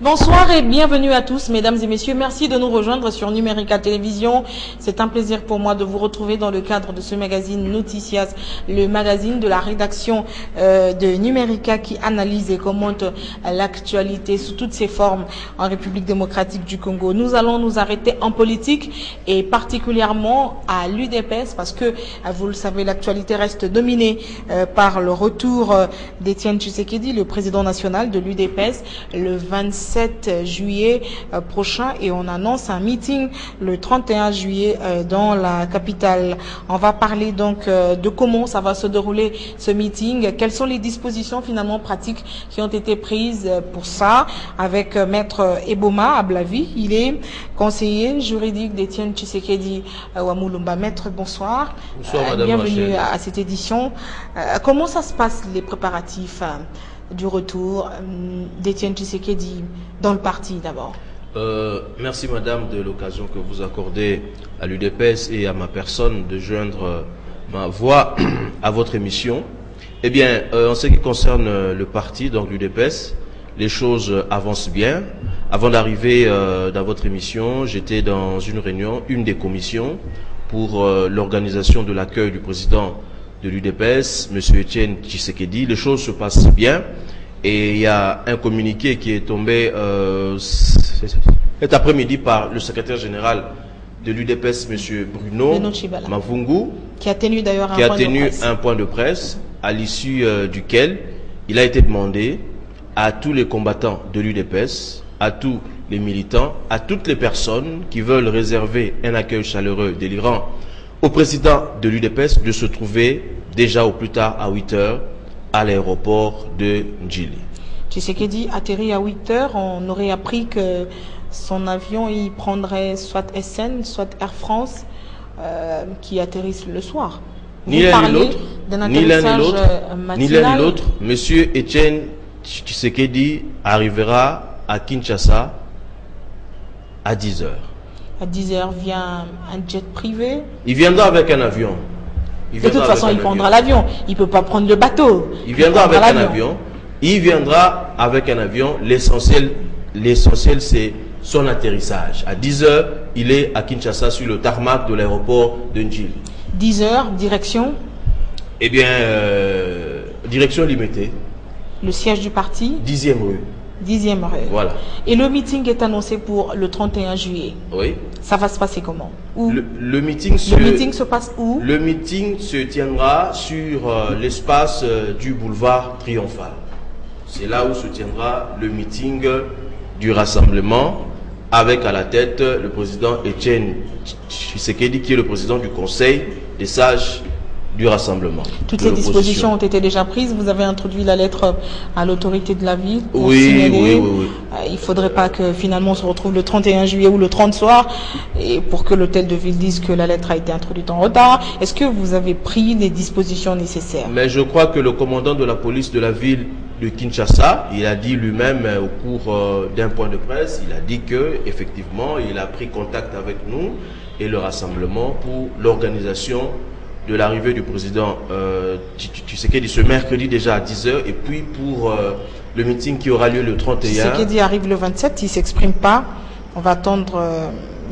Bonsoir et bienvenue à tous, mesdames et messieurs. Merci de nous rejoindre sur Numérica Télévision. C'est un plaisir pour moi de vous retrouver dans le cadre de ce magazine Noticias, le magazine de la rédaction de Numérica qui analyse et commente l'actualité sous toutes ses formes en République démocratique du Congo. Nous allons nous arrêter en politique et particulièrement à l'UDPS parce que, vous le savez, l'actualité reste dominée par le retour d'Étienne Tshisekedi, le président national de l'UDPS, le 27 juillet prochain, et on annonce un meeting le 31 juillet dans la capitale. On va parler donc de comment ça va se dérouler ce meeting, quelles sont les dispositions finalement pratiques qui ont été prises pour ça, avec Maître Eboma Ablavi. Il est conseiller juridique d'Étienne Tshisekedi Wamulumba. Maître, bonsoir. Bonsoir Madame bienvenue Rachel. à cette édition. Comment ça se passe les préparatifs du retour d'Étienne Tshisekedi dans le parti d'abord? Merci Madame de l'occasion que vous accordez à l'UDPS et à ma personne de joindre ma voix à votre émission. Eh bien, en ce qui concerne le parti, donc l'UDPS, les choses avancent bien. Avant d'arriver dans votre émission, j'étais dans une réunion, une des commissions pour l'organisation de l'accueil du président de l'UDPS, M. Étienne Tshisekedi. Les choses se passent bien et il y a un communiqué qui est tombé cet après-midi par le secrétaire général de l'UDPS, M. Bruno Mavungu, qui a tenu d'ailleurs un point de presse à l'issue duquel il a été demandé à tous les combattants de l'UDPS, à tous les militants, à toutes les personnes qui veulent réserver un accueil chaleureux délirant au président de l'UDPS de se trouver déjà au plus tard à 8 h à l'aéroport de Ndjili. Tshisekedi atterrit à 8 h. On aurait appris que son avion il prendrait soit SN, soit Air France qui atterrissent le soir. Ni l'un ni l'autre, Monsieur Étienne Tshisekedi arrivera à Kinshasa à 10 h. À 10 h vient un jet privé. Il viendra avec un avion. De toute façon, il prendra l'avion. Il ne peut pas prendre le bateau. Il viendra avec un avion. Il viendra avec un avion. L'essentiel, c'est son atterrissage. À 10 h, il est à Kinshasa sur le tarmac de l'aéroport de Ndjili. 10 h, direction? Eh bien, direction limitée. Le siège du parti? 10e rue. 10e rue. Voilà. Et le meeting est annoncé pour le 31 juillet. Oui. Ça va se passer comment? Où? Le meeting se passe où? Le meeting se tiendra sur l'espace du boulevard Triomphal. C'est là où se tiendra le meeting du rassemblement, avec à la tête le président Étienne Tshisekedi, qui est le président du conseil des sages du rassemblement. Toutes les dispositions ont été déjà prises. Vous avez introduit la lettre à l'autorité de la ville pour oui. Il ne faudrait pas que finalement on se retrouve le 31 juillet ou le 30 soir et pour que l'hôtel de ville dise que la lettre a été introduite en retard. Est-ce que vous avez pris les dispositions nécessaires? Mais je crois que le commandant de la police de la ville de Kinshasa, il a dit lui-même au cours d'un point de presse, il a dit que effectivement il a pris contact avec nous et le rassemblement pour l'organisation de l'arrivée du président Tshisekedi ce mercredi déjà à 10 h et puis pour le meeting qui aura lieu le 31. Tshisekedi arrive le 27, il ne s'exprime pas. On va attendre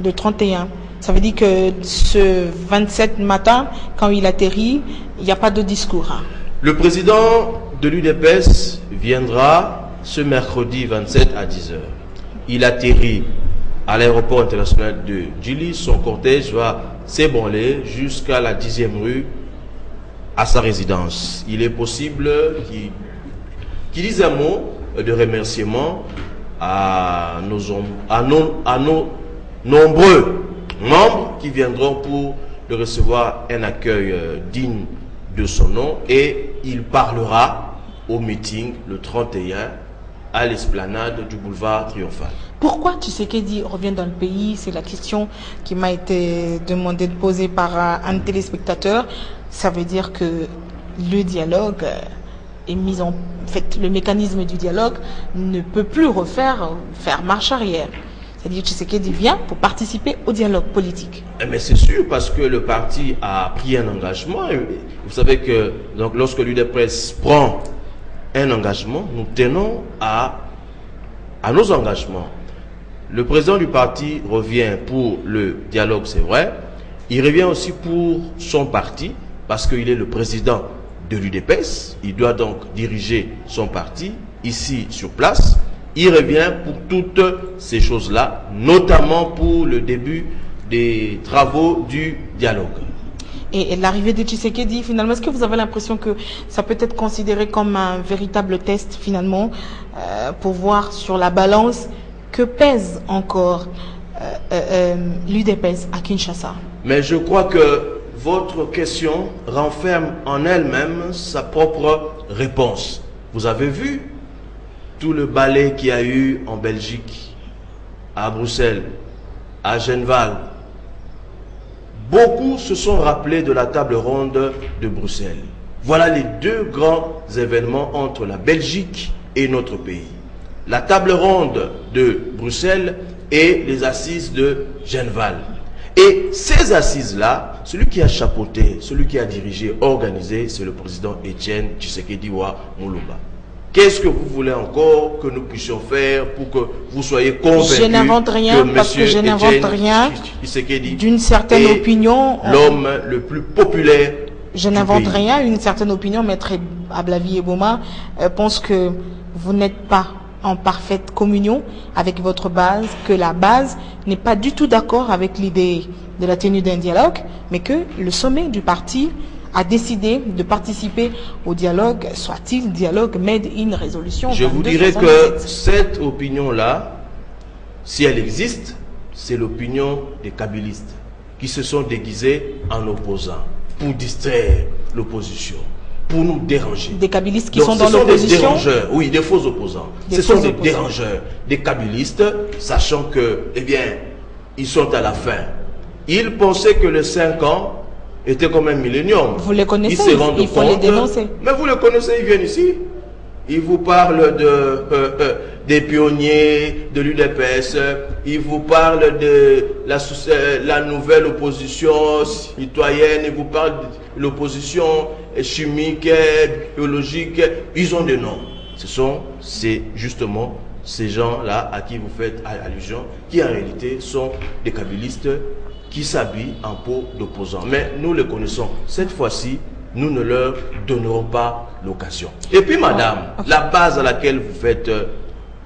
le 31. Ça veut dire que ce 27 matin, quand il atterrit, il n'y a pas de discours. Hein. Le président de l'UDPS viendra ce mercredi 27 à 10 h. Il atterrit à l'aéroport international de Ndjili. Son cortège va s'ébranler jusqu'à la 10e rue à sa résidence. Il est possible qu'il dise un mot de remerciement à nos nombreux membres qui viendront pour le recevoir un accueil digne de son nom, et il parlera au meeting le 31 à l'esplanade du boulevard Triomphal. Pourquoi Tshisekedi revient dans le pays? C'est la question qui m'a été demandée de poser par un téléspectateur. Ça veut dire que le dialogue est mis en fait, le mécanisme du dialogue ne peut plus faire marche arrière. C'est-à-dire que Tshisekedi vient pour participer au dialogue politique. Mais c'est sûr, parce que le parti a pris un engagement. Vous savez que donc, lorsque l'UDPS prend un engagement, nous tenons à à nos engagements. Le président du parti revient pour le dialogue, c'est vrai. Il revient aussi pour son parti, parce qu'il est le président de l'UDPS. Il doit donc diriger son parti ici sur place. Il revient pour toutes ces choses-là, notamment pour le début des travaux du dialogue. Et l'arrivée de Tshisekedi, finalement, est-ce que vous avez l'impression que ça peut être considéré comme un véritable test, finalement, pour voir sur la balance que pèse encore l'UDPS à Kinshasa? Mais je crois que votre question renferme en elle-même sa propre réponse. Vous avez vu tout le balai qu'il y a eu en Belgique, à Bruxelles, à Genval. Beaucoup se sont rappelés de la table ronde de Bruxelles. Voilà les deux grands événements entre la Belgique et notre pays. La table ronde de Bruxelles et les assises de Genval. Et ces assises-là, celui qui a chapeauté, celui qui a dirigé, organisé, c'est le président Etienne Tshisekedi wa Mulumba. Qu'est-ce que vous voulez encore que nous puissions faire pour que vous soyez convaincus? Je n'invente rien parce que je n'invente rien. D'une certaine opinion, l'homme le plus populaire. Je n'invente rien. Une certaine opinion, Maître Ablavi Eboma pense que vous n'êtes pas en parfaite communion avec votre base, que la base n'est pas du tout d'accord avec l'idée de la tenue d'un dialogue, mais que le sommet du parti a décidé de participer au dialogue, soit-il dialogue made in résolution. Je vous dirais que cette opinion-là, si elle existe, c'est l'opinion des kabylistes qui se sont déguisés en opposants pour distraire l'opposition, pour nous déranger. Des kabylistes qui donc, sont dans l'opposition. Ce sont des dérangeurs, oui, des faux opposants. Ce sont des dérangeurs, des kabylistes, sachant que, eh bien, ils sont à la fin. Ils pensaient que les 5 ans était comme un millénium. Vous les connaissez, il faut les dénoncer. Mais vous les connaissez, ils viennent ici. Ils vous parlent des pionniers de l'UDPS. Ils vous parlent de la nouvelle opposition citoyenne. Ils vous parlent de l'opposition chimique, biologique. Ils ont des noms. C'est justement ces gens-là à qui vous faites allusion, qui en réalité sont des kabylistes qui s'habillent en peau d'opposants. Mais nous les connaissons. Cette fois-ci, nous ne leur donnerons pas l'occasion. Et puis, madame, la base à laquelle vous faites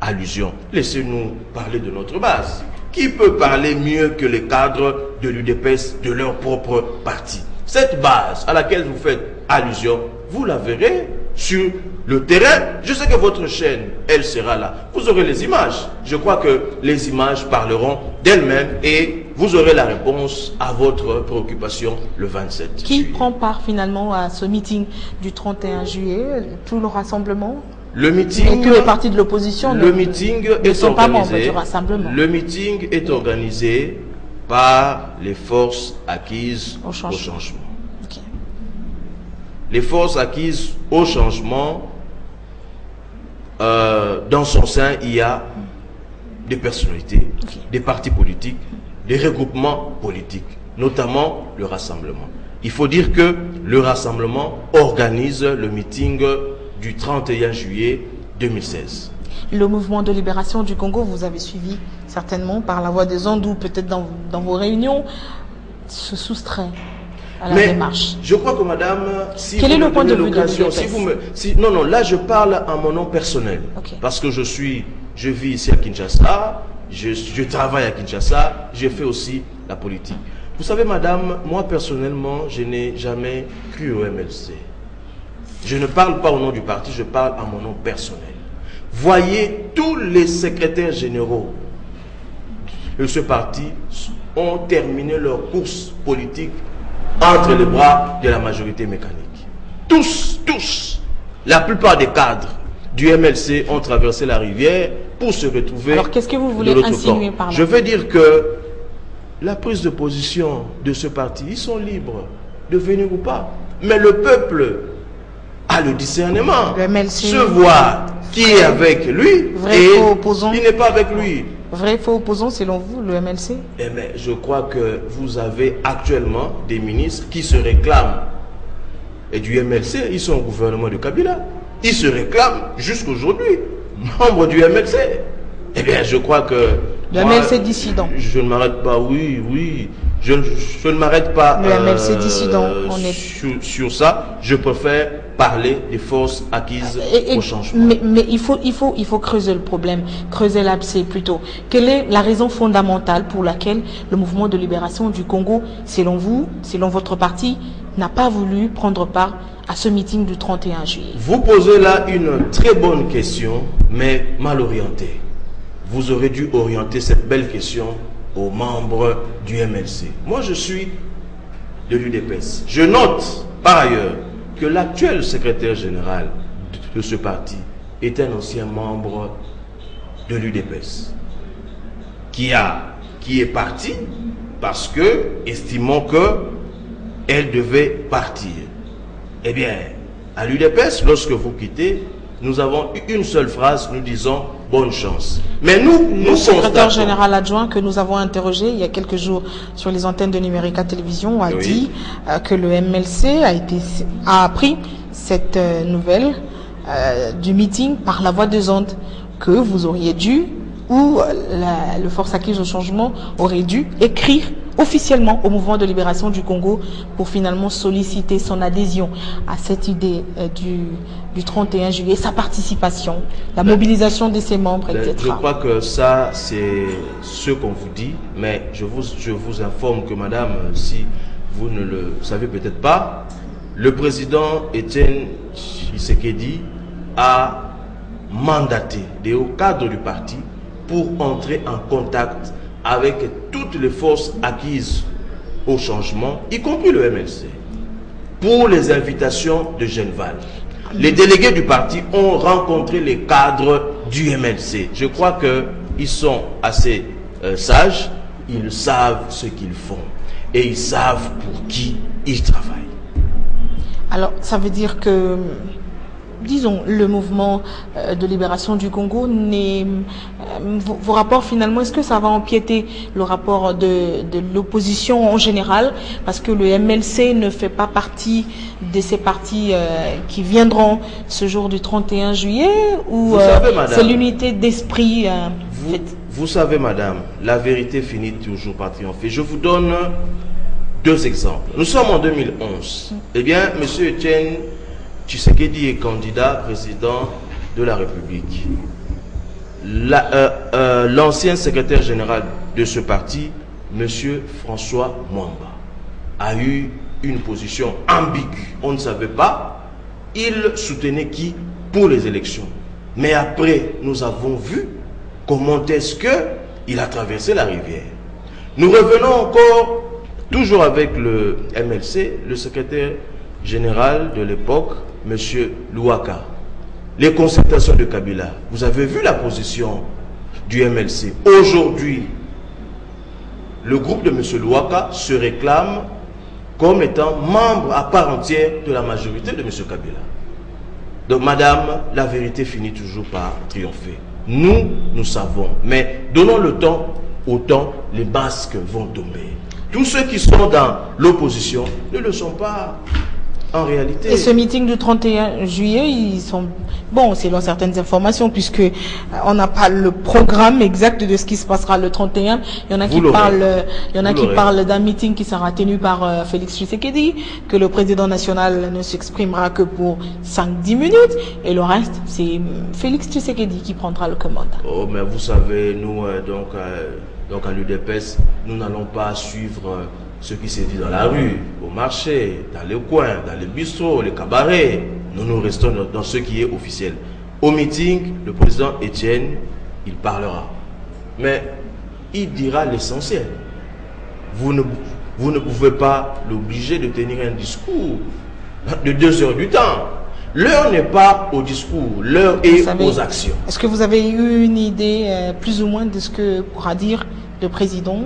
allusion, laissez-nous parler de notre base. Qui peut parler mieux que les cadres de l'UDPS de leur propre parti? Cette base à laquelle vous faites allusion, vous la verrez sur le terrain. Je sais que votre chaîne, elle sera là. Vous aurez les images. Je crois que les images parleront d'elles-mêmes et vous aurez la réponse à votre préoccupation le 27 Qui juillet. prend part finalement à ce meeting du 31 juillet, tout le rassemblement? Le meeting, et tous les partis de l'opposition le meeting est organisé. Le meeting est organisé par les forces acquises au changement. Okay. Les forces acquises au changement, dans son sein, il y a des personnalités, des partis politiques, des regroupements politiques, notamment le Rassemblement. Il faut dire que le Rassemblement organise le meeting du 31 juillet 2016. Le mouvement de libération du Congo, vous avez suivi certainement par la voie des ondes ou peut-être dans vos réunions, se soustrait à la démarche. Je crois que madame, si quel vous est le point de vue de l'occasion, non, là je parle en mon nom personnel. Okay. Parce que je vis ici à Kinshasa, je travaille à Kinshasa, j'ai fait aussi la politique. Vous savez madame, moi personnellement, je n'ai jamais cru au MLC. Je ne parle pas au nom du parti, je parle à mon nom personnel. Voyez, tous les secrétaires généraux de ce parti ont terminé leur course politique entre les bras de la majorité mécanique. Tous. La plupart des cadres du MLC ont traversé la rivière pour se retrouver. Alors qu'est-ce que vous voulez insinuer par là? Je veux dire que la prise de position de ce parti, ils sont libres de venir ou pas. Mais le peuple a le discernement. Le MLC se voit qui est avec lui et qui n'est pas avec lui. Vrai faux opposant selon vous, le MLC? Eh bien, je crois que vous avez actuellement des ministres qui se réclament. Et du MLC, ils sont au gouvernement de Kabila. Ils se réclament jusqu'aujourd'hui membres du MLC. Eh bien, je crois que... Le MLC dissident. Je ne m'arrête pas, oui. Je ne m'arrête pas le MLC dissident, sur ça. Je préfère parler des forces acquises au changement. Mais il faut creuser le problème, creuser l'abcès plutôt. Quelle est la raison fondamentale pour laquelle le mouvement de libération du Congo, selon vous, selon votre parti, n'a pas voulu prendre part à ce meeting du 31 juillet? Vous posez là une très bonne question, mais mal orientée. Vous aurez dû orienter cette belle question aux membres du MLC. Moi, je suis de l'UDPS. Je note, par ailleurs, que l'actuel secrétaire général de ce parti est un ancien membre de l'UDPS qui est parti parce que, estimant que elle devait partir. Eh bien, à l'UDPS, lorsque vous quittez, nous avons une seule phrase, nous disons bonne chance. Mais le secrétaire général adjoint que nous avons interrogé il y a quelques jours sur les antennes de Numérica Télévision a dit que le MLC a appris cette nouvelle du meeting par la voie des ondes, que vous auriez dû, ou le Force acquise au changement aurait dû écrire officiellement au mouvement de libération du Congo pour finalement solliciter son adhésion à cette idée du 31 juillet, sa participation, la mobilisation de ses membres, etc. Je crois que ça, c'est ce qu'on vous dit, mais je vous informe que, madame, si vous ne le savez peut-être pas, le président Étienne Tshisekedi a mandaté des hauts cadres du parti pour entrer en contact avec toutes les forces acquises au changement, y compris le MLC, pour les invitations de Genval. Les délégués du parti ont rencontré les cadres du MLC. Je crois qu'ils sont assez sages, ils savent ce qu'ils font et ils savent pour qui ils travaillent. Alors, ça veut dire que, disons, le mouvement de libération du Congo, vos rapports finalement, est-ce que ça va empiéter le rapport de l'opposition en général, parce que le MLC ne fait pas partie de ces partis qui viendront ce jour du 31 juillet, ou c'est l'unité d'esprit vous savez, madame, la vérité finit toujours par triompher. Je vous donne deux exemples. Nous sommes en 2011. Eh bien, M. Etienne Tshisekedi est candidat président de la République. L'ancien secrétaire général de ce parti, M. François Mwamba, a eu une position ambiguë. On ne savait pas. Il soutenait qui pour les élections. Mais après, nous avons vu comment est-ce qu'il a traversé la rivière. Nous revenons encore, toujours avec le MLC, le secrétaire général de l'époque, M. Louaka. Les consultations de Kabila. Vous avez vu la position du MLC. Aujourd'hui, le groupe de M. Louaka se réclame comme étant membre à part entière de la majorité de M. Kabila. Donc, madame, la vérité finit toujours par triompher. Nous savons. Mais donnons le temps, autant les masques vont tomber. Tous ceux qui sont dans l'opposition ne le sont pas en réalité. Et ce meeting du 31 juillet, ils sont... Bon, selon certaines informations, puisque on n'a pas le programme exact de ce qui se passera le 31. Il y en a qui parlent d'un meeting qui sera tenu par Félix Tshisekedi, que le président national ne s'exprimera que pour 5-10 minutes, et le reste, c'est Félix Tshisekedi qui prendra le commandement. Oh, mais vous savez, nous, donc à l'UDPS, nous n'allons pas suivre ce qui s'est dit dans la rue, au marché, dans les coins, dans les bistrots, les cabarets. Nous restons dans ce qui est officiel. Au meeting, le président Etienne, il parlera. Mais il dira l'essentiel. Vous ne pouvez pas l'obliger de tenir un discours de 2 heures du temps. L'heure n'est pas au discours, l'heure est aux actions. Est-ce que vous avez eu une idée plus ou moins de ce que pourra dire le président?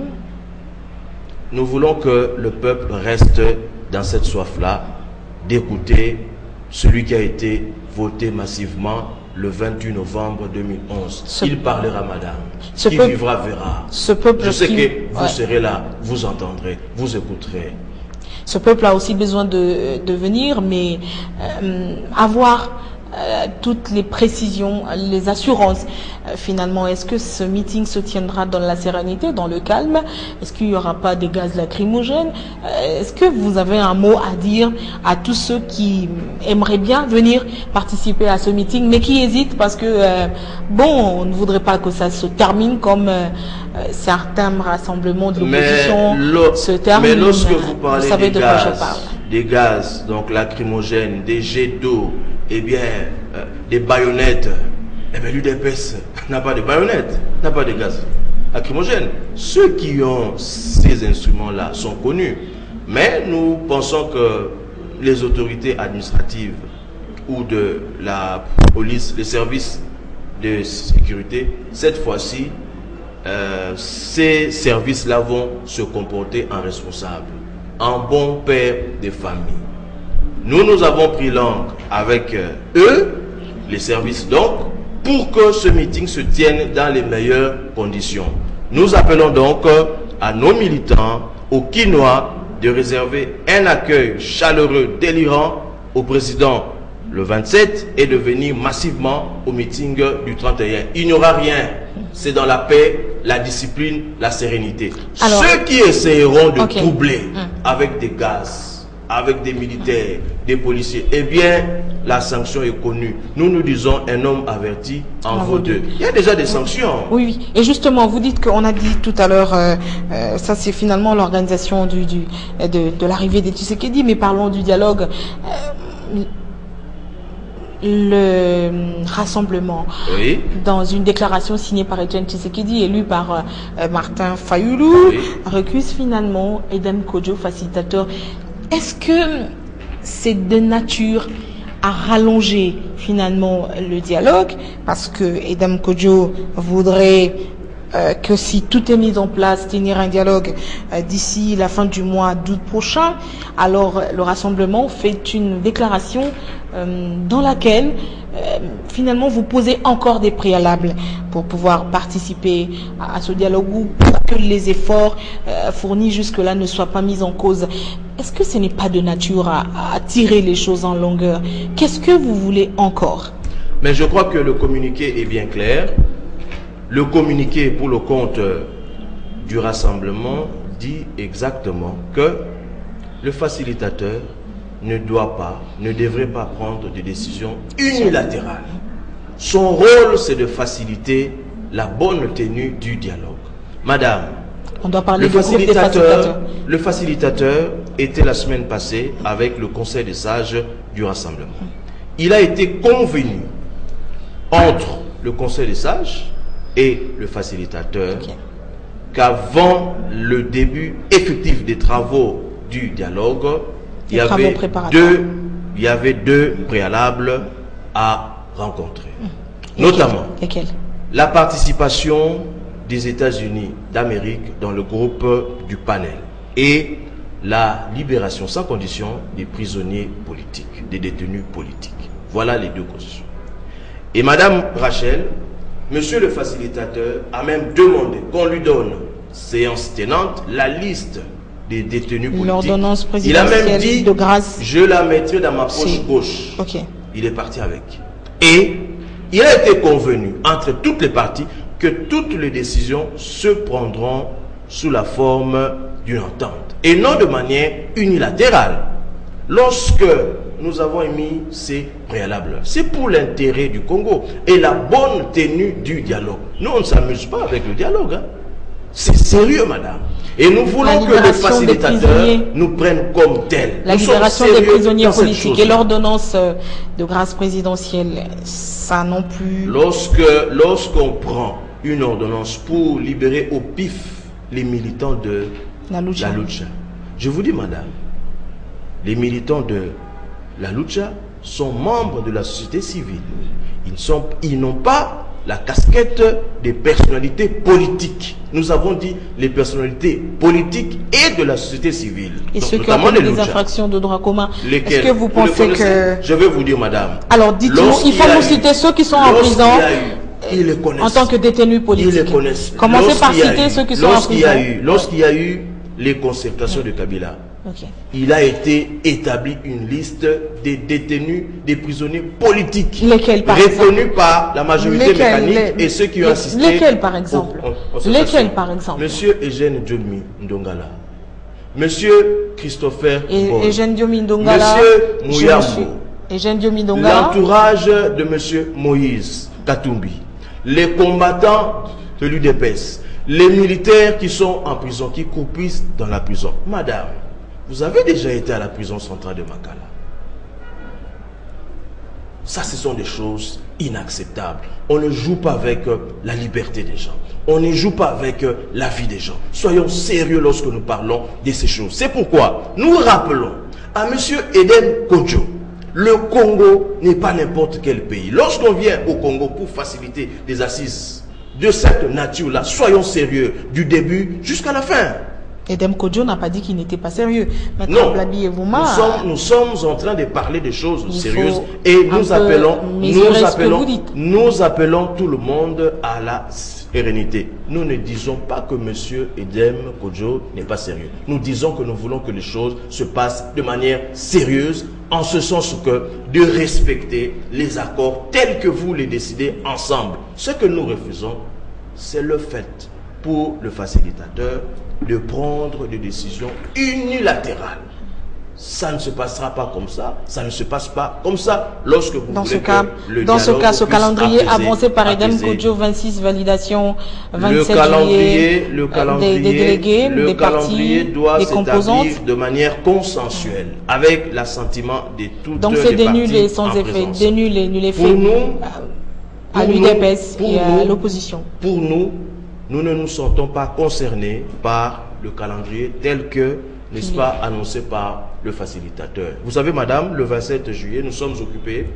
Nous voulons que le peuple reste dans cette soif-là d'écouter celui qui a été voté massivement le 28 novembre 2011. Il parlera, madame. Qui vivra verra. Je sais que vous serez là, vous entendrez, vous écouterez. Ce peuple a aussi besoin de venir, mais avoir toutes les précisions, les assurances. Finalement, est-ce que ce meeting se tiendra dans la sérénité, dans le calme? Est-ce qu'il n'y aura pas des gaz lacrymogènes? Est-ce que vous avez un mot à dire à tous ceux qui aimeraient bien venir participer à ce meeting, mais qui hésitent parce que, bon, on ne voudrait pas que ça se termine comme certains rassemblements de l'opposition se terminent. Mais lorsque vous parlez savez de quoi je parle. Des gaz, donc lacrymogènes, des jets d'eau, eh bien, des baïonnettes, eh bien, l'UDPS n'a pas de baïonnettes, n'a pas de gaz lacrymogènes. Ceux qui ont ces instruments-là sont connus, mais nous pensons que les autorités administratives ou de la police, les services de sécurité, cette fois-ci, ces services-là vont se comporter en responsables, en bon père de famille. Nous avons pris langue avec eux, les services donc, pour que ce meeting se tienne dans les meilleures conditions. Nous appelons donc à nos militants, aux Quinois, de réserver un accueil chaleureux, délirant au président le 27 et de venir massivement au meeting du 31. Il n'y aura rien. C'est dans la paix, la discipline, la sérénité. Alors, ceux qui essayeront de troubler avec des gaz, avec des militaires, des policiers, eh bien, la sanction est connue. Nous disons un homme averti en vaut deux. Il y a déjà des sanctions. Oui. Et justement, vous dites qu'on a dit tout à l'heure, ça c'est finalement l'organisation de l'arrivée des Tshisekedi, mais parlons du dialogue. Le rassemblement, dans une déclaration signée par Etienne Tshisekedi, élue par Martin Fayulu, recuse finalement Edem Kodjo, facilitateur. Est-ce que c'est de nature à rallonger finalement le dialogue? Parce que Edem Kodjo voudrait que si tout est mis en place, tenir un dialogue d'ici la fin du mois d'août prochain. Alors le rassemblement fait une déclaration dans laquelle finalement vous posez encore des préalables pour pouvoir participer à ce dialogue ou pour que les efforts fournis jusque-là ne soient pas mis en cause. Est-ce que ce n'est pas de nature à tirer les choses en longueur? Qu'est-ce que vous voulez encore? Mais je crois que le communiqué est bien clair. Le communiqué pour le compte du rassemblement dit exactement que le facilitateur ne devrait pas prendre de décisions unilatérales. Son rôle, c'est de faciliter la bonne tenue du dialogue. Madame, on doit parler du groupe des facilitateurs. Le facilitateur était la semaine passée avec le conseil des sages du rassemblement. Il a été convenu entre le conseil des sages et le facilitateur qu'avant le début effectif des travaux du dialogue, il y avait deux préalables à rencontrer. Notamment la participation des États-Unis d'Amérique dans le groupe du panel et la libération sans condition des prisonniers politiques, des détenus politiques. Voilà les deux conditions. Et Madame Rachel, Monsieur le facilitateur a même demandé qu'on lui donne, séance tenante, la liste des détenus politiques. L'ordonnance Il a même dit, de grâce. Je la mettrai dans ma poche gauche. Il est parti avec. Et il a été convenu entre toutes les parties que toutes les décisions se prendront sous la forme d'une entente et non de manière unilatérale. Lorsque nous avons émis ces préalables, c'est pour l'intérêt du Congo et la bonne tenue du dialogue. Nous, on ne s'amuse pas avec le dialogue. Hein. C'est sérieux, madame. Et nous voulons que les facilitateurs nous prennent comme tels. La libération des prisonniers politiques et l'ordonnance de grâce présidentielle, ça non plus... Lorsqu'on prend une ordonnance pour libérer au pif les militants de la lucha, je vous dis, madame, les militants de la lucha sont membres de la société civile. Ils n'ont pas la casquette des personnalités politiques. Nous avons dit les personnalités politiques et de la société civile. Et ceux qui ont commis des infractions de droit commun. Est-ce que vous pensez que... Je vais vous dire, madame. Alors, dites-nous, il faut nous citer ceux qui sont en prison en tant que détenus politiques. Ils les connaissent. Commencez par citer ceux qui sont en prison. Lorsqu'il y a eu les concertations de Kabila, Okay. Il a été établi une liste des détenus, des prisonniers politiques. Lesquels, par reconnus par la majorité mécanique et ceux qui ont assisté. Lesquels, par exemple? Lesquels, par exemple? Monsieur Eugène Diomi Ndongala. Monsieur Christopher Eugène Diomi Ndongala. Monsieur Mouyambo. Eugène Diomi Ndongala. L'entourage de monsieur Moïse Katumbi. Les combattants de l'UDPS. Les militaires qui sont en prison, qui croupissent dans la prison. Madame, vous avez déjà été à la prison centrale de Makala. Ça, ce sont des choses inacceptables. On ne joue pas avec la liberté des gens. On ne joue pas avec la vie des gens. Soyons sérieux lorsque nous parlons de ces choses. C'est pourquoi nous rappelons à M. Eden Kodjo, le Congo n'est pas n'importe quel pays. Lorsqu'on vient au Congo pour faciliter des assises de cette nature-là, soyons sérieux du début jusqu'à la fin. Edem Kodjo n'a pas dit qu'il n'était pas sérieux. Maintenant, nous sommes en train de parler de choses sérieuses et nous appelons tout le monde à la sérénité. Nous ne disons pas que M. Edem Kodjo n'est pas sérieux. Nous disons que nous voulons que les choses se passent de manière sérieuse, en ce sens que de respecter les accords tels que vous les décidez ensemble. Ce que nous refusons, c'est le fait pour le facilitateur de prendre des décisions unilatérales. Ça ne se passera pas comme ça, ça ne se passe pas comme ça lorsque vous dans voulez ce calendrier avancé par Edem Kodjo, 26 validations, 27 le calendrier, des délégués, des partis, doit des composantes de manière consensuelle avec l'assentiment de toutes donc c'est dénulé sans effet, dénulé fait à l'UDPS et à l'opposition. Pour nous, nous ne nous sentons pas concernés par le calendrier tel que, n'est-ce pas, annoncé par le facilitateur. Vous savez, madame, le 27 juillet, nous sommes occupés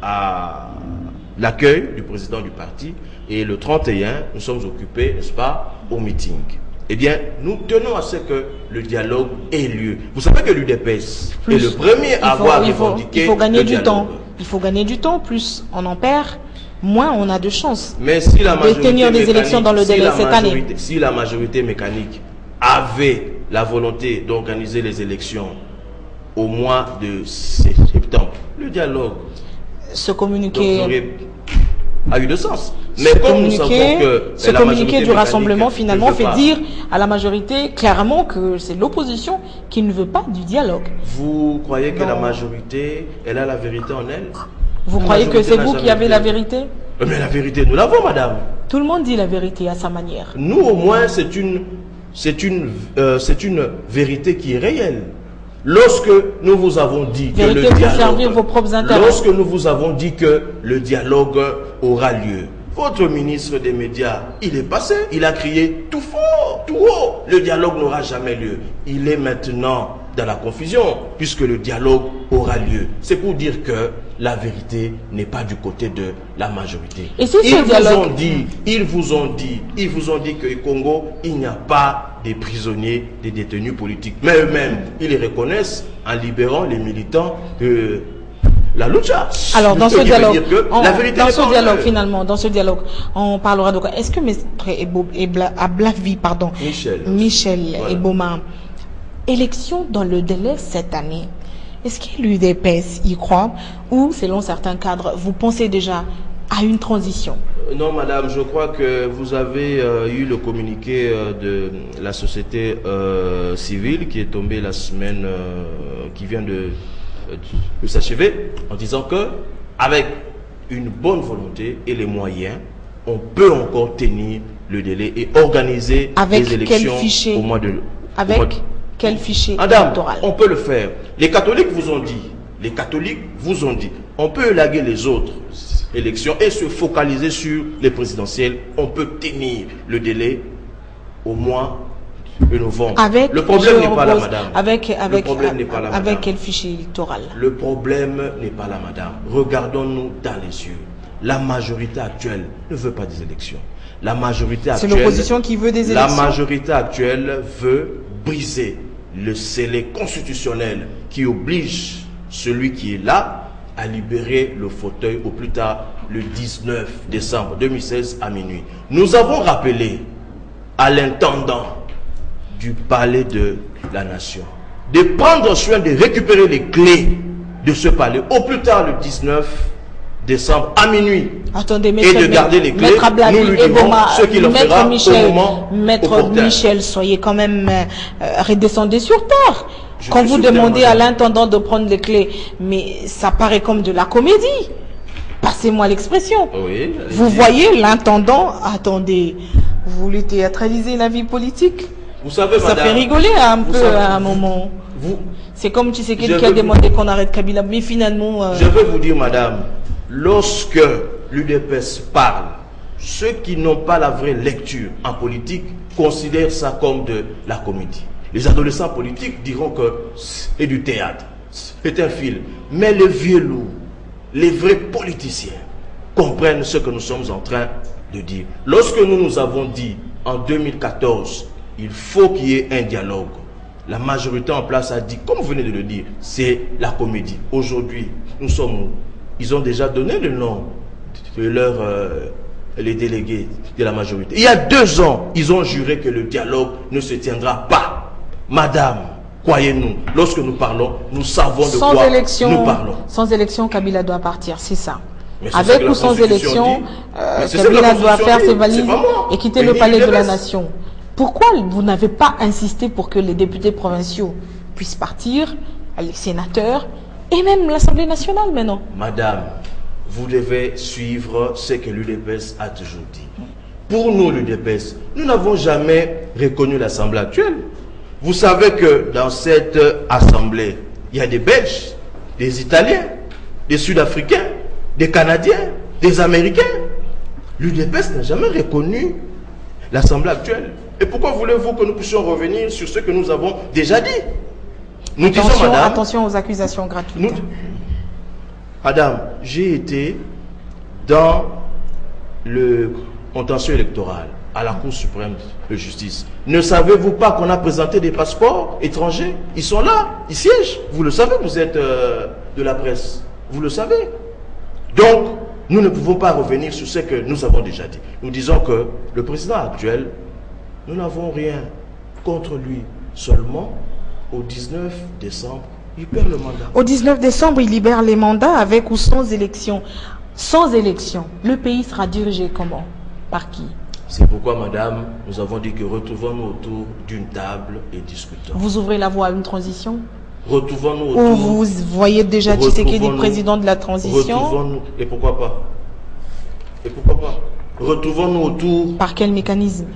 à l'accueil du président du parti et le 31, nous sommes occupés, n'est-ce pas, au meeting. Eh bien, nous tenons à ce que le dialogue ait lieu. Vous savez que l'UDPS est le premier à avoir revendiqué il faut gagner du temps. Il faut gagner du temps, plus on en perd, moins on a de chances mais si la de tenir des élections dans le délai cette année. Si la majorité mécanique avait la volonté d'organiser les élections au mois de septembre, le dialogue ce communiqué a eu de sens. Mais comme nous savons que ce communiqué du rassemblement finalement fait dire à la majorité clairement que c'est l'opposition qui ne veut pas du dialogue. Vous croyez que la majorité, elle a la vérité en elle? Vous croyez que c'est vous qui avez la vérité? Mais la vérité, nous l'avons, madame. Tout le monde dit la vérité à sa manière. Nous, au moins, c'est une vérité qui est réelle. Lorsque nous vous avons dit que le dialogue, servir vos propres intérêts. Lorsque nous vous avons dit que le dialogue aura lieu, votre ministre des médias, il est passé, il a crié tout fort, tout haut, le dialogue n'aura jamais lieu. Il est maintenant dans la confusion, puisque le dialogue aura lieu. C'est pour dire que la vérité n'est pas du côté de la majorité. Et si ils vous ont dit qu'au Congo, il n'y a pas des prisonniers, des détenus politiques. Mais eux-mêmes, ils les reconnaissent en libérant les militants de la lucha. Alors, dans ce dialogue, on parlera de quoi? Est-ce que Maître Ablavi, Michel Eboma, élection dans le délai cette année, est-ce que l'UDPS y croit ou, selon certains cadres, vous pensez déjà à une transition? Non, madame, je crois que vous avez eu le communiqué de la société civile qui est tombé la semaine qui vient de s'achever, en disant que avec une bonne volonté et les moyens, on peut encore tenir le délai et organiser les élections au mois de... Quel fichier électoral? On peut le faire. Les catholiques vous ont dit, on peut élaguer les autres élections et se focaliser sur les présidentielles. On peut tenir le délai au mois de novembre. Le problème n'est pas là, madame. Avec quel fichier électoral? Le problème n'est pas là, madame. Regardons-nous dans les yeux. La majorité actuelle ne veut pas des élections. La majorité actuelle... C'est l'opposition qui veut des élections. La majorité actuelle veut briser le scellé constitutionnel qui oblige celui qui est là à libérer le fauteuil au plus tard le 19 décembre 2016 à minuit. Nous avons rappelé à l'intendant du palais de la nation de prendre soin de récupérer les clés de ce palais au plus tard le 19 décembre à minuit. Attendez, et de garder les clés. Nous lui dirons ce qu'il en fera au moment Maître Michel, soyez quand même redescendez sur terre. Quand vous demandez à l'intendant de prendre les clés, mais ça paraît comme de la comédie. Passez-moi l'expression. Oui, vous voyez l'intendant, attendez, vous voulez théâtraliser la vie politique? Vous savez, ça fait rigoler un peu à un moment. C'est comme tu sais qui a demandé qu'on arrête Kabila, mais finalement... Je veux vous dire, madame, lorsque l'UDPS parle, ceux qui n'ont pas la vraie lecture en politique considèrent ça comme de la comédie. Les adolescents politiques diront que c'est du théâtre, c'est un film. Mais les vieux loups, les vrais politiciens comprennent ce que nous sommes en train de dire. Lorsque nous avons dit en 2014, il faut qu'il y ait un dialogue, la majorité en place a dit, comme vous venez de le dire, c'est la comédie. Aujourd'hui, nous sommes où? Ils ont déjà donné le nom de les délégués de la majorité. Il y a 2 ans, ils ont juré que le dialogue ne se tiendra pas. Madame, croyez-nous, lorsque nous parlons, nous savons de quoi nous parlons. Sans élection, Kabila doit partir, c'est ça. Avec ou sans élection, Kabila doit faire ses valises et quitter le palais de la nation. Pourquoi vous n'avez pas insisté pour que les députés provinciaux puissent partir, les sénateurs et même l'Assemblée nationale maintenant? Madame, vous devez suivre ce que l'UDPS a toujours dit. Pour nous, l'UDPS, nous n'avons jamais reconnu l'Assemblée actuelle. Vous savez que dans cette Assemblée, il y a des Belges, des Italiens, des Sud-Africains, des Canadiens, des Américains. L'UDPS n'a jamais reconnu l'Assemblée actuelle. Et pourquoi voulez-vous que nous puissions revenir sur ce que nous avons déjà dit? Nous disons, madame, attention aux accusations gratuites. Madame, j'ai été dans le contentieux électoral à la Cour suprême de justice. Ne savez-vous pas qu'on a présenté des passeports étrangers? Ils sont là, ils siègent. Vous le savez, vous êtes de la presse. Vous le savez. Donc, nous ne pouvons pas revenir sur ce que nous avons déjà dit. Nous disons que le président actuel, nous n'avons rien contre lui. Seulement, au 19 décembre, il perd le mandat. Au 19 décembre, il libère les mandats avec ou sans élection. Sans élection, le pays sera dirigé comment? Par qui? C'est pourquoi, madame, nous avons dit que retrouvons-nous autour d'une table et discutons. Vous ouvrez la voie à une transition? Retrouvons-nous autour... Ou vous voyez déjà Tshisekedi président de la transition? Retrouvons-nous... Et pourquoi pas? Et pourquoi pas? Retrouvons-nous autour... Par quel mécanisme?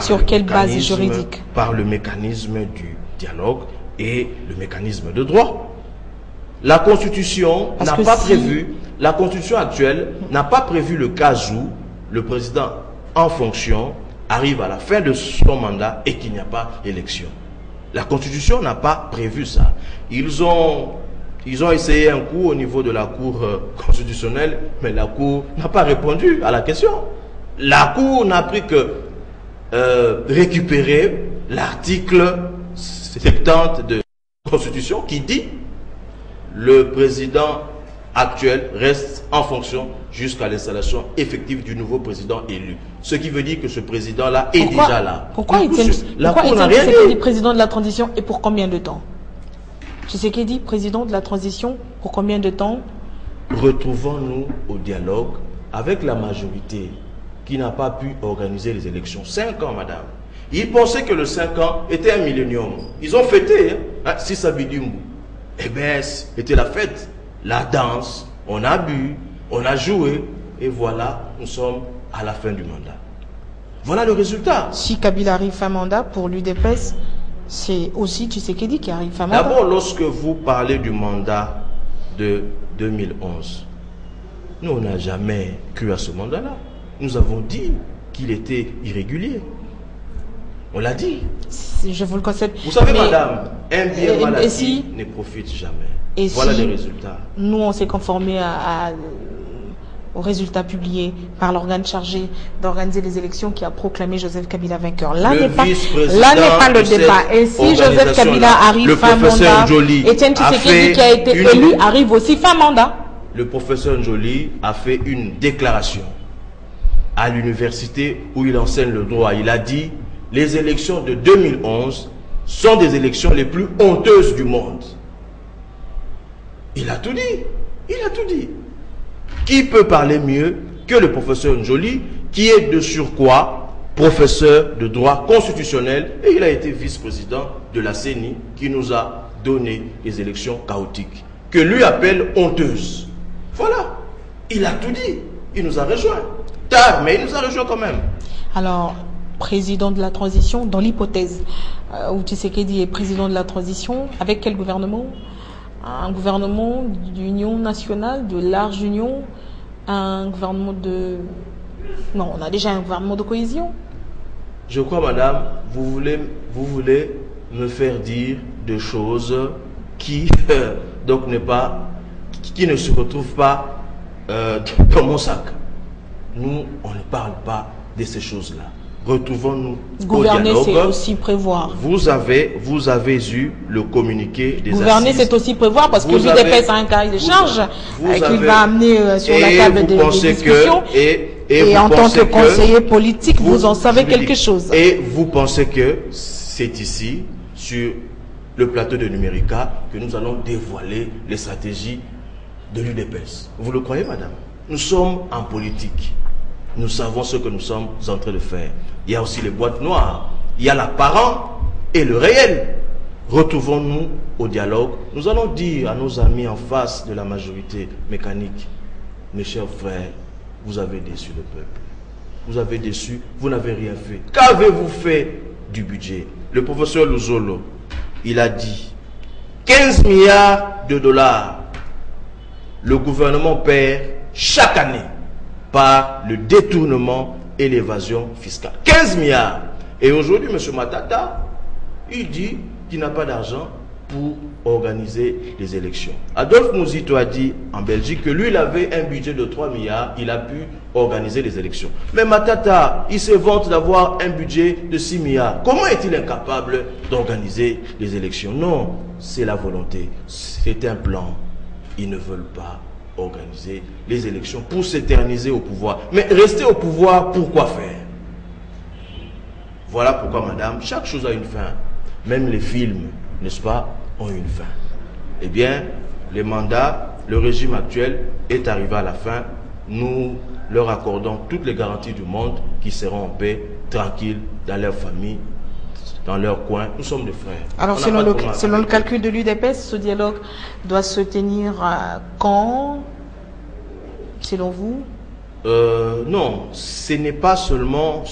Sur quelle base juridique? Par le mécanisme du dialogue et le mécanisme de droit. La Constitution n'a pas prévu... La Constitution actuelle n'a pas prévu le cas où le président en fonction arrive à la fin de son mandat et qu'il n'y a pas élection. La Constitution n'a pas prévu ça. Ils ont essayé un coup au niveau de la Cour constitutionnelle, mais la Cour n'a pas répondu à la question. La Cour n'a pris que récupérer l'article 70 de la Constitution qui dit le président actuel reste en fonction jusqu'à l'installation effective du nouveau président élu. Ce qui veut dire que ce président-là est déjà là. Pourquoi Tshisekedi président de la transition et pour combien de temps? Tshisekedi président de la transition pour combien de temps? Retrouvons-nous au dialogue avec la majorité qui n'a pas pu organiser les élections. 5 ans, madame. Ils pensaient que le 5 ans était un millénium. Ils ont fêté, hein, Sissa Bidimbu. Eh bien, c'était la fête. La danse, on a bu, on a joué, et voilà, nous sommes à la fin du mandat. Voilà le résultat. Si Kabila arrive fin mandat, pour l'UDPS, c'est aussi Tshisekedi qui arrive fin mandat. D'abord, lorsque vous parlez du mandat de 2011, nous, on n'a jamais cru à ce mandat-là. Nous avons dit qu'il était irrégulier. On l'a dit. Je vous le concède. Vous savez, madame, un bien mal acquis ne profite jamais. Et voilà si les résultats. Nous, on s'est conformé aux résultats publiés par l'organe chargé d'organiser les élections qui a proclamé Joseph Kabila vainqueur. Là n'est pas le débat. Et si Joseph Kabila arrive fin mandat, Etienne Tshisekedi qui a été élu arrive aussi fin mandat. Le professeur Njoli a fait une déclaration à l'université où il enseigne le droit. Il a dit les élections de 2011 sont des élections les plus honteuses du monde. Il a tout dit. Il a tout dit. Qui peut parler mieux que le professeur Njoli, qui est de surcroît professeur de droit constitutionnel, et il a été vice-président de la CENI, qui nous a donné les élections chaotiques, que lui appelle honteuses. Voilà. Il a tout dit. Il nous a rejoints. Tard, mais il nous a rejoints quand même. Alors, président de la transition, dans l'hypothèse où Tshisekedi est président de la transition, avec quel gouvernement? Un gouvernement d'union nationale, de large union, un gouvernement de... Non, on a déjà un gouvernement de cohésion. Je crois, madame, vous voulez me faire dire des choses qui, donc, qui ne se retrouvent pas dans mon sac. Nous, on ne parle pas de ces choses-là. Retrouvons-nous au dialogue. Gouverner, c'est aussi prévoir. Vous avez eu le communiqué des Gouverner, c'est aussi prévoir parce que l'UDPS a un cahier de charge qu'il va amener sur la table des discussions. Et en tant que conseiller politique, vous en savez quelque chose. Et vous pensez que c'est ici, sur le plateau de Numérica, que nous allons dévoiler les stratégies de l'UDPS. Vous le croyez, madame? Nous sommes en politique. Nous savons ce que nous sommes en train de faire. Il y a aussi les boîtes noires. Il y a l'apparent et le réel. Retrouvons-nous au dialogue. Nous allons dire à nos amis en face de la majorité mécanique, mes chers frères, vous avez déçu le peuple. Vous avez déçu, vous n'avez rien fait. Qu'avez-vous fait du budget? Le professeur Luzolo, il a dit 15 milliards de dollars. Le gouvernement perd chaque année par le détournement et l'évasion fiscale. 15 milliards. Et aujourd'hui, M. Matata, il dit qu'il n'a pas d'argent pour organiser les élections. Adolphe Mouzito a dit en Belgique que lui, il avait un budget de 3 milliards, il a pu organiser les élections. Mais Matata, il se vante d'avoir un budget de 6 milliards. Comment est-il incapable d'organiser les élections? Non, c'est la volonté, c'est un plan. Ils ne veulent pas organiser les élections pour s'éterniser au pouvoir. Mais rester au pouvoir, pourquoi faire? Voilà pourquoi, madame, chaque chose a une fin. Même les films, n'est-ce pas, ont une fin. Eh bien, les mandats, le régime actuel est arrivé à la fin. Nous leur accordons toutes les garanties du monde qui seront en paix, tranquilles, dans leur famille, dans leur coin. Nous sommes des frères. Alors, selon le calcul de l'UDPS, ce dialogue doit se tenir quand, selon vous? Non, ce n'est pas seulement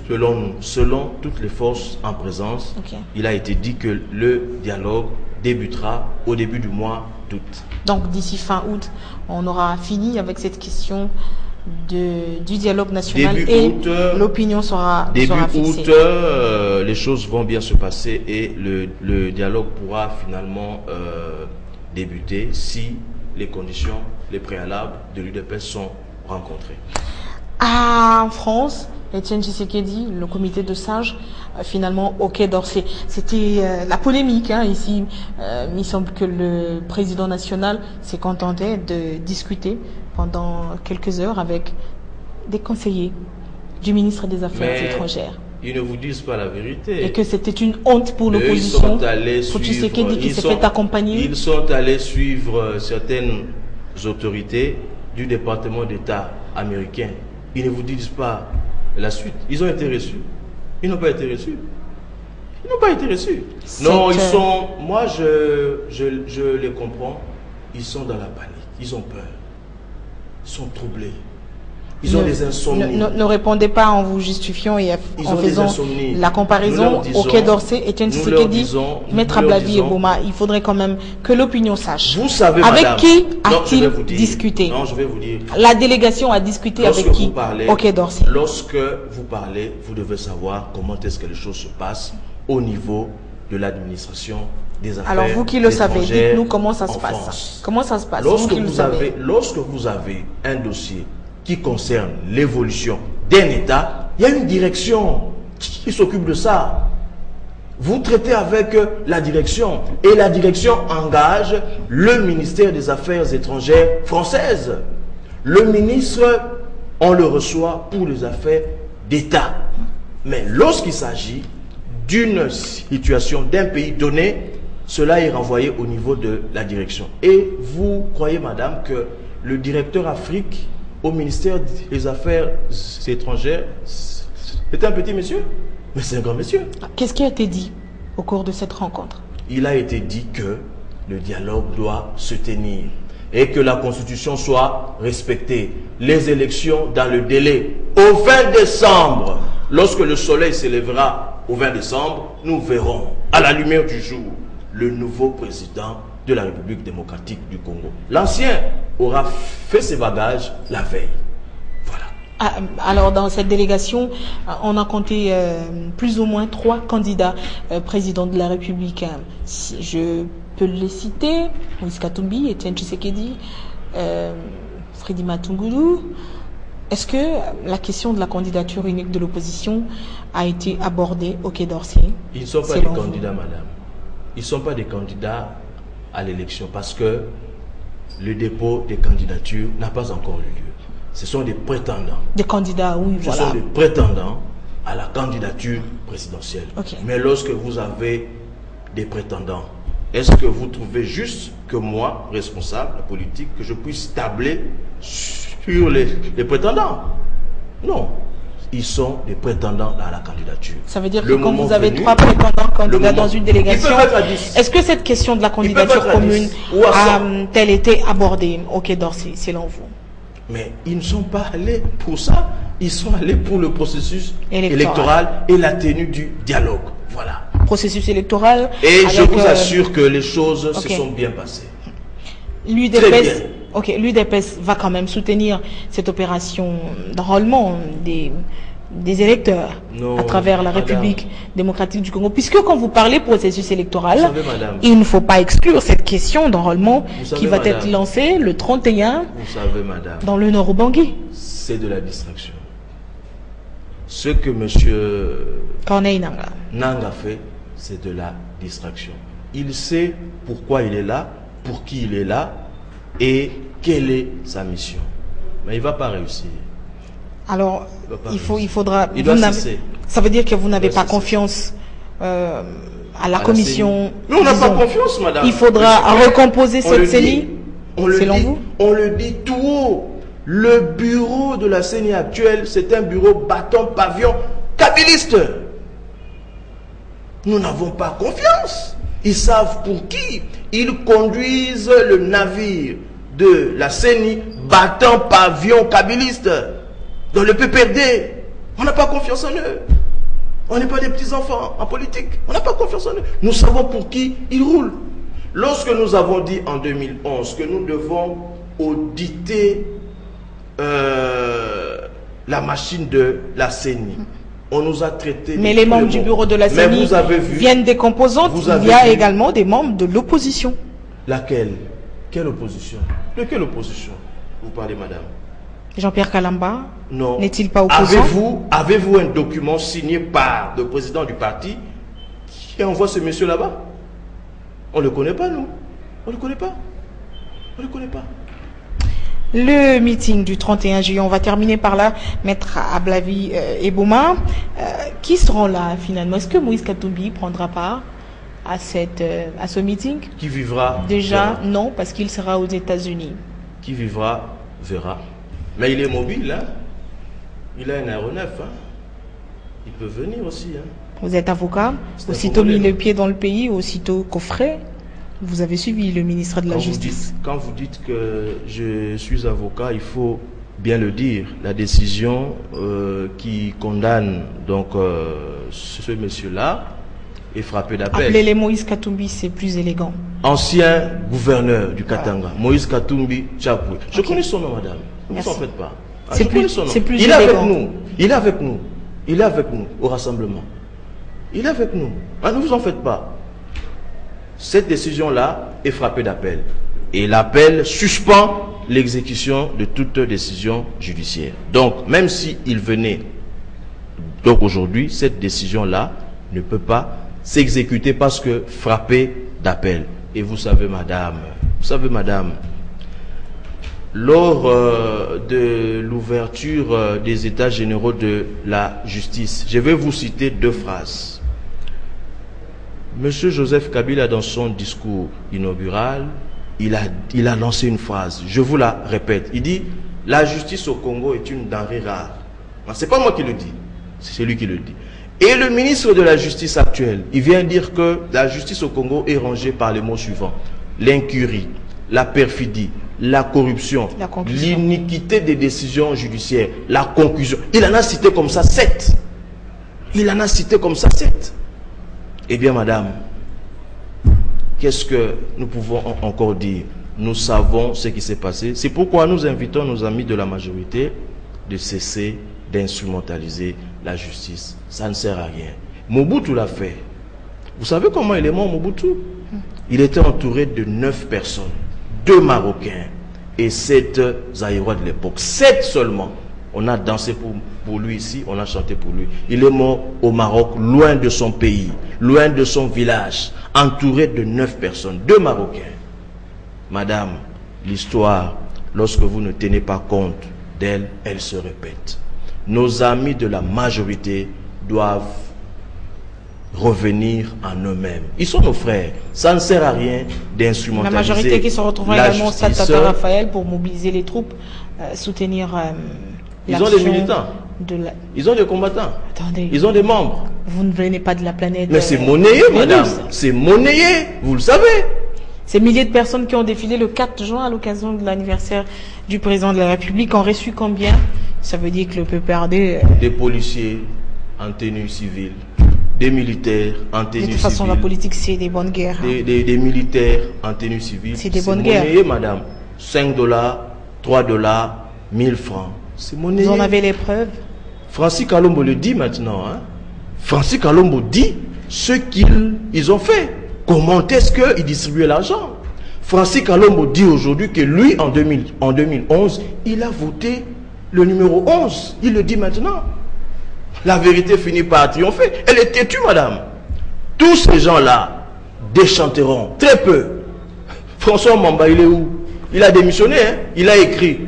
selon nous, selon toutes les forces en présence. Okay. Il a été dit que le dialogue débutera au début du mois d'août. Donc, d'ici fin août, on aura fini avec cette question du dialogue national l'opinion sera fixée. Début août, les choses vont bien se passer et le dialogue pourra finalement débuter si les conditions, les préalables de l'UDPS sont rencontrés. En France, Etienne Tshisekedi, le comité de sages, finalement au Quai d'Orsay. C'était la polémique ici. Il semble que le président national s'est contenté de discuter pendant quelques heures avec des conseillers du ministre des Affaires étrangères. Ils ne vous disent pas la vérité. Et que c'était une honte pour l'opposition, pour Tshisekedi qui s'est fait accompagner. Ils sont allés suivre certaines autorités du département d'État américain. Ils ne vous disent pas la suite. Ils ont été reçus. Ils n'ont pas été reçus. Ils n'ont pas été reçus. Non, ils sont... Moi, je les comprends. Ils sont dans la panique. Ils ont peur. Ils sont troublés. Ils ont des insomnies. Ne répondez pas en vous justifiant et en faisant la comparaison au Quai d'Orsay. Etienne Tshisekedi, Maître Ablavi et Boma, il faudrait quand même que l'opinion sache. Vous savez, avec madame, qui a-t-il discuté? Non, je vais vous dire. La délégation a discuté avec qui au Quai d'Orsay? Lorsque vous parlez, vous devez savoir comment est-ce que les choses se passent au niveau de l'administration des affaires. Alors vous qui le savez, dites-nous comment ça se passe. Comment ça se passe? Lorsque vous avez un dossier qui concerne l'évolution d'un État, il y a une direction qui s'occupe de ça. Vous traitez avec la direction et la direction engage le ministère des Affaires étrangères française. Le ministre, on le reçoit pour les affaires d'État. Mais lorsqu'il s'agit d'une situation d'un pays donné, cela est renvoyé au niveau de la direction. Et vous croyez, madame, que le directeur Afrique au ministère des Affaires étrangères, c'est un petit monsieur? Mais c'est un grand monsieur. Qu'est-ce qui a été dit au cours de cette rencontre? Il a été dit que le dialogue doit se tenir et que la Constitution soit respectée. Les élections dans le délai. Au 20 décembre, lorsque le soleil s'élèvera au 20 décembre, nous verrons à la lumière du jour le nouveau président de la République démocratique du Congo. L'ancien aura fait ses bagages la veille. Voilà. Alors, dans cette délégation, on a compté plus ou moins 3 candidats présidents de la République. Je peux les citer: Moïse Katumbi, Etienne Tshisekedi, Freddy Matungulu. Est-ce que la question de la candidature unique de l'opposition a été abordée au Quai d'Orsay? Ils ne sont pas des candidats, madame. Ils ne sont pas des candidats à l'élection parce que le dépôt des candidatures n'a pas encore eu lieu. Ce sont des prétendants. Des candidats, oui, voilà. Ce sont des prétendants à la candidature présidentielle. Okay. Mais lorsque vous avez des prétendants, est-ce que vous trouvez juste que moi, responsable politique, que je puisse tabler sur les prétendants? Non. Ils sont des prétendants à la candidature. Ça veut dire que quand vous avez 3 prétendants candidats dans une délégation, est-ce que cette question de la candidature commune a-t-elle été abordée au Quai d'Orsay, selon vous? Mais ils ne sont pas allés pour ça. Ils sont allés pour le processus électoral et la tenue du dialogue. Voilà. Processus électoral. Et je vous assure que les choses se sont bien passées. L'UDPS va quand même soutenir cette opération d'enrôlement des électeurs à travers la République démocratique du Congo. Puisque quand vous parlez processus électoral, il ne faut pas exclure cette question d'enrôlement qui va être lancée le 31 dans le Nord Ubangi. C'est de la distraction. Ce que M. Corneille Nangaa fait, c'est de la distraction. Il sait pourquoi il est là, pour qui il est là et quelle est sa mission. Mais il ne va pas réussir. Alors, il faudra... Ça veut dire que vous n'avez pas confiance à la commission. Nous, on n'a pas confiance, madame. Il faudra recomposer cette CENI, selon vous? On le dit tout haut. Le bureau de la CENI actuelle, c'est un bureau bâton pavillon kabiliste. Nous n'avons pas confiance. Ils savent pour qui ils conduisent le navire de la CENI battant pavillon kabiliste. Dans le PPRD, on n'a pas confiance en eux. On n'est pas des petits enfants en politique. On n'a pas confiance en eux. Nous savons pour qui ils roulent. Lorsque nous avons dit en 2011 que nous devons auditer la machine de la CENI, on nous a traités... Mais les membres du bureau de la CENI viennent des composantes. Il y a également des membres de l'opposition. Laquelle? Quelle opposition? De quelle opposition vous parlez, madame? Jean-Pierre Kalamba non. N'est-il pas opposant? Avez-vous un document signé par le président du parti qui envoie ce monsieur là-bas? On ne le connaît pas, nous. On ne le connaît pas. On ne le connaît pas. Le meeting du 31 juillet, on va terminer par là, Maître Ablavi Ebouma. Qui seront là finalement? Est-ce que Moïse Katumbi prendra part à ce meeting? Qui vivra? Déjà, verra. Non, parce qu'il sera aux États-Unis. Qui vivra, verra. Mais il est mobile, hein? Il a un aéronef, hein? Il peut venir aussi, hein? Vous êtes avocat, aussitôt mis le pied dans le pays, aussitôt coffret, vous avez suivi le ministre de la Justice. Quand vous dites que je suis avocat, il faut bien le dire. La décision qui condamne donc ce monsieur-là est frappée d'appel. Appelez-les Moïse Katumbi, c'est plus élégant. Ancien gouverneur du Katanga, Moïse Katumbi Tchapoué. Je connais son nom, madame. Ne vous en faites pas. C'est plus il est avec nous. Il est avec nous. Il est avec nous au rassemblement. Il est avec nous. Ne vous en faites pas. Cette décision-là est frappée d'appel. Et l'appel suspend l'exécution de toute décision judiciaire. Donc, même s'il venait, donc aujourd'hui, cette décision-là ne peut pas s'exécuter parce que frappée d'appel. Et vous savez, madame, lors de l'ouverture des états généraux de la justice, je vais vous citer 2 phrases. M. Joseph Kabila, dans son discours inaugural, il a lancé une phrase, je vous la répète. Il dit, la justice au Congo est une denrée rare. Ce n'est pas moi qui le dis, c'est lui qui le dit. Et le ministre de la Justice actuel, il vient dire que la justice au Congo est rangée par les mots suivants. L'incurie, la perfidie, la corruption, l'iniquité des décisions judiciaires, la conclusion. Il en a cité comme ça 7. Il en a cité comme ça 7. Eh bien, madame, qu'est-ce que nous pouvons encore dire? Nous savons ce qui s'est passé. C'est pourquoi nous invitons nos amis de la majorité de cesser d'instrumentaliser la justice. Ça ne sert à rien. Mobutu l'a fait. Vous savez comment il est mort, Mobutu? Il était entouré de 9 personnes, 2 Marocains et 7 Zaïrois de l'époque. 7 seulement. On a dansé pour lui ici, on a chanté pour lui. Il est mort au Maroc, loin de son pays, loin de son village, entouré de 9 personnes, 2 Marocains. Madame, l'histoire, lorsque vous ne tenez pas compte d'elle, elle se répète. Nos amis de la majorité doivent revenir en eux-mêmes. Ils sont nos frères. Ça ne sert à rien d'instrumentaliser. La majorité qui se retrouvera également au Stade Tata Raphaël pour mobiliser les troupes, soutenir ils ont des militants. Ils ont des combattants. Attendez. Ils ont des membres. Vous ne venez pas de la planète. Mais c'est monnayé, madame. C'est monnayé. Vous le savez. Ces milliers de personnes qui ont défilé le 4 juin à l'occasion de l'anniversaire du président de la République ont reçu combien? Ça veut dire que le PPRD... Des policiers en tenue civile, des militaires en tenue civile. De toute façon, la politique, c'est des bonnes guerres. Des militaires en tenue civile. C'est des bonnes guerres. C'est monnayé, madame. 5 $, 3 $, 1000 francs. C'est monnayé. Vous en avez les preuves? Francis Kalombo le dit maintenant. Hein? Francis Kalombo dit ce qu'ils ont fait. Comment est-ce qu'ils distribuaient l'argent? Francis Kalombo dit aujourd'hui que lui, en 2011, il a voté le numéro 11. Il le dit maintenant. La vérité finit par triompher. Elle est têtue, madame. Tous ces gens-là déchanteront très peu. François Mamba, il est où? Il a démissionné, hein? Il a écrit.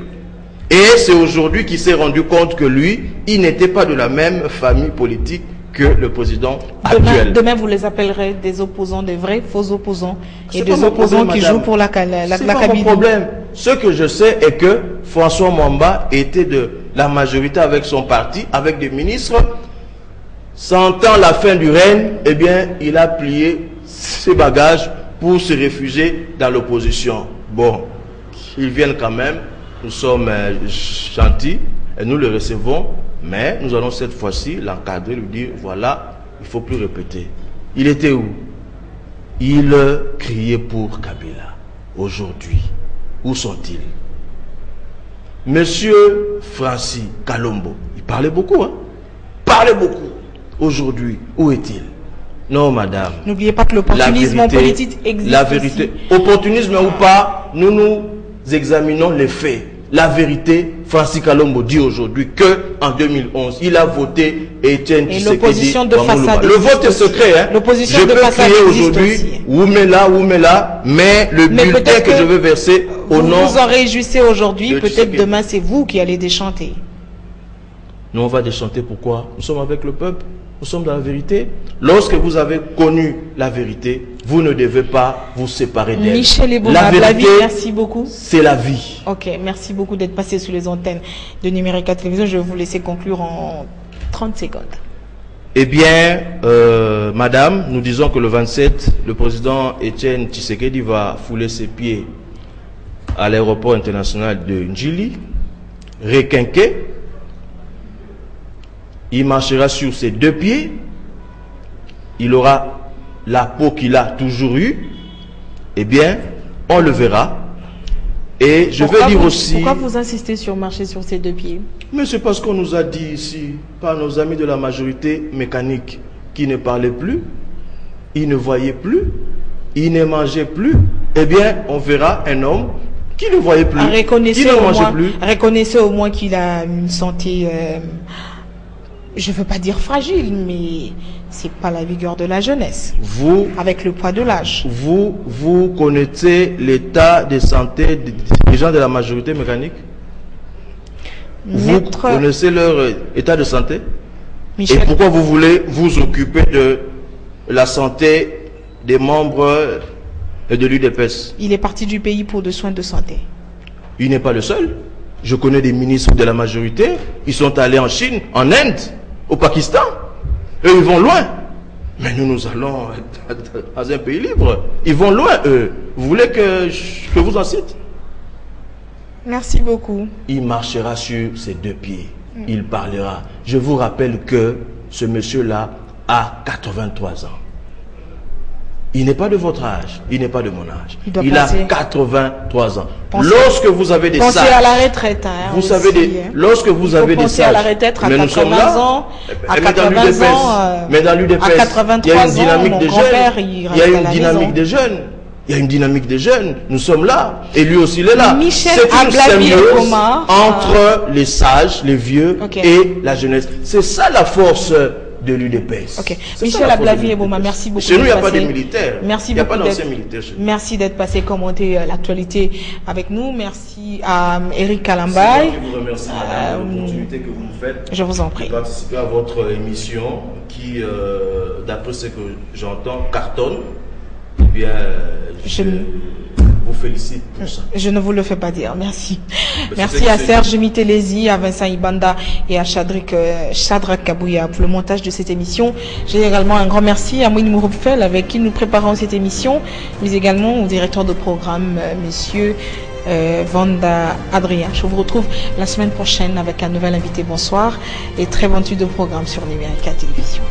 Et c'est aujourd'hui qu'il s'est rendu compte que lui, il n'était pas de la même famille politique que le président actuel. Demain, vous les appellerez des opposants, des vrais faux opposants, et des opposants qui jouent pour la Kabylie. C'est pas mon problème. Ce que je sais est que François Mwamba était de la majorité avec son parti, avec des ministres. Sentant la fin du règne, eh bien, il a plié ses bagages pour se réfugier dans l'opposition. Bon, ils viennent quand même. Nous sommes gentils et nous le recevons. Mais nous allons cette fois-ci l'encadrer, lui dire, voilà, il ne faut plus répéter. Il était où? Il criait pour Kabila. Aujourd'hui, où sont-ils? Monsieur Francis Kalombo, il parlait beaucoup, hein? Parlait beaucoup. Aujourd'hui, où est-il? Non, madame. N'oubliez pas que l'opportunisme politique existe. La vérité, aussi. Opportunisme ou pas, nous examinons les faits. La vérité, Francis Kalombo dit aujourd'hui que en 2011, il a voté Etienne Tshisekedi. L'opposition de façade. Le vote est secret, hein. L'opposition de façade aujourd'hui, Oumela, mais le bulletin que je veux verser au nom. Vous en réjouissez aujourd'hui, peut-être demain c'est vous qui allez déchanter. Nous on va déchanter pourquoi? Nous sommes avec le peuple, nous sommes dans la vérité. Lorsque vous avez connu la vérité, vous ne devez pas vous séparer d'elle. Michel Ebouma, la vie, merci beaucoup. C'est la vie. Ok, merci beaucoup d'être passé sur les antennes de Numérica Télévision. Je vais vous laisser conclure en 30 secondes. Eh bien, madame, nous disons que le 27, le président Etienne Tshisekedi va fouler ses pieds à l'aéroport international de Njili, requinqué. Il marchera sur ses 2 pieds. Il aura la peau qu'il a toujours eue. Eh bien, on le verra. Et je vais dire aussi... Pourquoi vous insistez sur marcher sur ses 2 pieds? Mais c'est parce qu'on nous a dit ici, par nos amis de la majorité mécanique, qui ne parlaient plus, ils ne voyaient plus, ils ne mangeaient plus. Eh bien, on verra un homme qui ne voyait plus, qui ne mangeait plus. Reconnaissez au moins qu'il a une santé... je ne veux pas dire fragile, mais c'est pas la vigueur de la jeunesse. Vous, avec le poids de l'âge. Vous connaissez l'état de santé des gens de la majorité mécanique? Vous connaissez leur état de santé? Michel. Et pourquoi vous voulez vous occuper de la santé des membres de l'UDPS. Il est parti du pays pour des soins de santé. Il n'est pas le seul. Je connais des ministres de la majorité. Ils sont allés en Chine, en Inde, au Pakistan. Eux, ils vont loin. Mais nous allons dans un pays libre. Ils vont loin, eux. Vous voulez que je vous en cite? Merci beaucoup. Il marchera sur ses deux pieds. Il parlera. Je vous rappelle que ce monsieur-là a 83 ans. Il n'est pas de votre âge. Il n'est pas de mon âge. Il a 83 ans. Lorsque vous avez des sages... Pensez à la retraite. Hein, vous savez, lorsque vous avez des sages... à la retraite à 80 ans. À 80 ans. Mais dans l'UDPS, il y a une dynamique des jeunes. Il y a une dynamique des jeunes. Il y a une dynamique des jeunes. Nous sommes là. Et lui aussi, il est là. C'est une symbiose entre les sages, les vieux et la jeunesse. C'est ça la force de l'UDPS. Ok. Michel Ablavi-Eboma, merci beaucoup. Chez nous, il n'y a pas de militaires. Merci il n'y a beaucoup. pas d'anciens militaires chez nous. Merci d'être passé commenter l'actualité avec nous. Merci à Eric Kalambay. Je vous remercie, madame, de l'opportunité que vous nous faites. Je vous en prie. De participer à votre émission qui, d'après ce que j'entends, cartonne. Eh bien, je vous félicite pour ça. Je ne vous le fais pas dire. Merci. Merci à Serge Mitelesi, à Vincent Ibanda et à Shadrach Kabouya pour le montage de cette émission. J'ai également un grand merci à Mouine Mouroufel avec qui nous préparons cette émission, mais également au directeur de programme, monsieur Vanda Adrien. Je vous retrouve la semaine prochaine avec un nouvel invité. Bonsoir et très bonne suite de programme sur Numérica Télévision.